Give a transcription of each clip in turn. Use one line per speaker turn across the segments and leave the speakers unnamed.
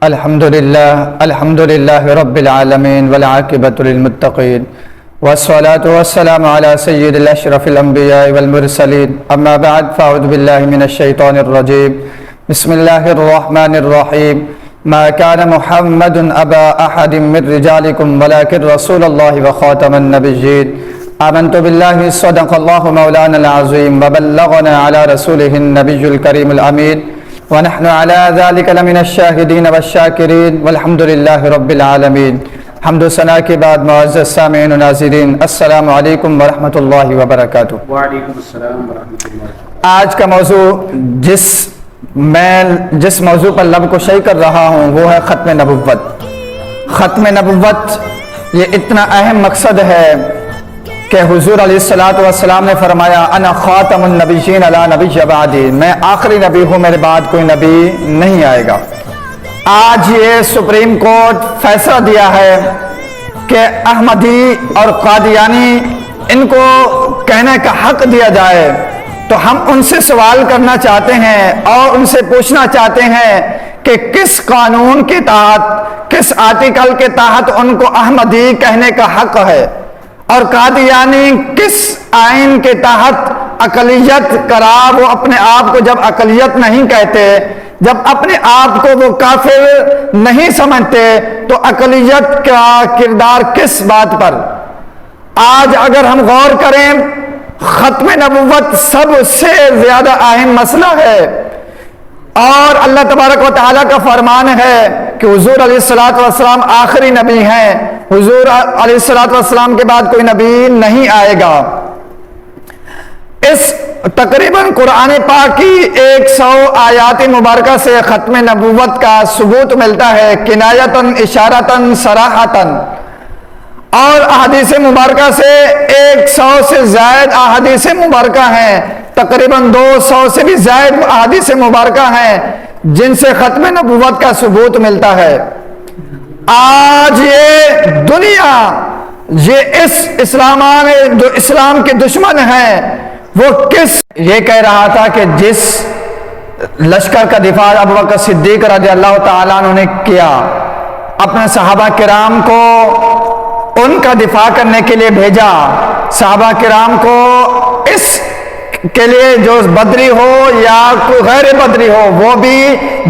الحمد لله رب العالمين والعاقبة للمتقين والصلاة والسلام على سيد الأشرف الأنبياء والمرسلين أما بعد فأعوذ بالله من الشيطان الرجيم بسم الله الرحمن الرحيم ما كان محمد أبا أحد من رجالكم ولكن رسول الله وخاتم النبيين آمنت بالله صدق الله مولانا العظيم وبلغنا على رسوله النبي الكريم الأمين ونحن على ذلك لمن الشاهدين والشاكرين والحمد لله رب العالمین۔ حمد و ثنا کے بعد معزز سامعین و ناظرین، السلام علیکم ورحمۃ اللہ وبرکاتہ۔
وعلیکم السلام ورحمۃ اللہ۔
آج کا موضوع جس موضوع پر لب کشائی کر رہا ہوں وہ ہے ختم نبوت۔ ختم نبوت یہ اتنا اہم مقصد ہے کہ حضور علیہ السلام نے فرمایا انا خاتم النبیین لا نبی بعدی، میں آخری نبی ہوں، میرے بعد کوئی نبی نہیں آئے گا۔ آج یہ سپریم کورٹ فیصلہ دیا ہے کہ احمدی اور قادیانی ان کو کہنے کا حق دیا جائے، تو ہم ان سے سوال کرنا چاہتے ہیں اور ان سے پوچھنا چاہتے ہیں کہ کس قانون کے تحت، کس آرٹیکل کے تحت ان کو احمدی کہنے کا حق ہے، اور قادیانی کس آئین کے تحت اقلیت قرار، وہ اپنے آپ کو جب اقلیت نہیں کہتے، جب اپنے آپ کو وہ کافر نہیں سمجھتے، تو اقلیت کا کردار کس بات پر؟ آج اگر ہم غور کریں، ختم نبوت سب سے زیادہ اہم مسئلہ ہے، اور اللہ تبارک و تعالیٰ کا فرمان ہے کہ حضور علیہ السلام آخری نبی ہیں، حضور علیہ السلام کے بعد کوئی نبی نہیں آئے گا۔ اس تقریباً قرآن پاک کی 100 آیات مبارکہ سے ختم نبوت کا ثبوت ملتا ہے، کنایتاً، اشارتاً، صراحتاً، اور احادیث مبارکہ سے 100 سے زائد احادیث مبارکہ ہیں، تقریباً 200 سے بھی زائد احادیث مبارکہ ہیں جن سے ختم نبوت کا ثبوت ملتا ہے۔ آج یہ دنیا، یہ جو اسلام کے دشمن ہیں، وہ یہ کہہ رہا تھا کہ جس لشکر کا دفاع ابوبکر صدیق رضی اللہ تعالیٰ عنہ نے کیا، اپنے صحابہ کرام کو ان کا دفاع کرنے کے لیے بھیجا، صحابہ کرام کو اس کے لیے جو بدری ہو یا کوئی غیر بدری ہو وہ بھی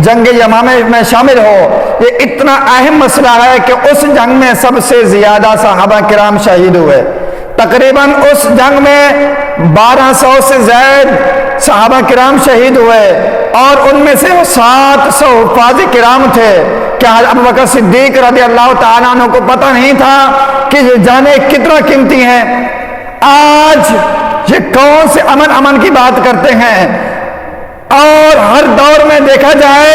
جنگ یمامہ میں شامل ہو۔ یہ اتنا اہم مسئلہ ہے کہ اس جنگ میں سب سے زیادہ صحابہ کرام شہید ہوئے، تقریباً اس جنگ میں 1200 سے زائد صحابہ کرام شہید ہوئے، اور ان میں سے 700 حفاظ کرام تھے۔ کیا ابوبکر صدیق رضی اللہ تعالیٰ عنہ کو پتہ نہیں تھا کہ یہ جانیں کتنا قیمتی ہیں؟ آج یہ کون سے امن کی بات کرتے ہیں؟ اور ہر دور میں دیکھا جائے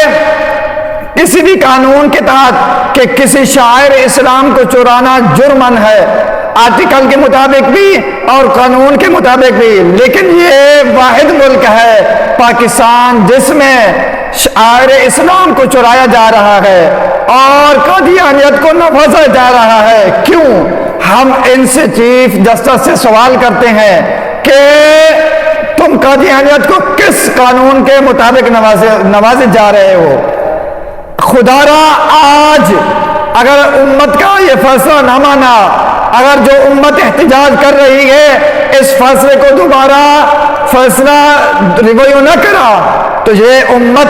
کسی بھی قانون کے تحت کہ کسی شاعر اسلام کو چرانا جرم ہے، آرٹیکل کے مطابق بھی اور قانون کے مطابق بھی، لیکن یہ واحد ملک ہے پاکستان جس میں شاعر اسلام کو چرایا جا رہا ہے اور قادیانیت کو نوازا جا رہا ہے۔ کیوں؟ ہم ان سے چیف جسٹس سے سوال کرتے ہیں کہ تم قادیانیت کو کس قانون کے مطابق نوازے جا رہے ہو؟ خدا را آج اگر امت کا یہ فیصلہ نہ مانا، اگر جو امت احتجاج کر رہی ہے اس فیصلے کو دوبارہ فیصلہ ریویو نہ کرا، تو یہ امت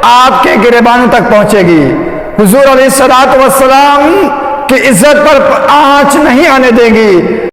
آپ کے گریبانوں تک پہنچے گی۔ حضور علیہ السلام کی عزت پر آنچ نہیں آنے دے گی،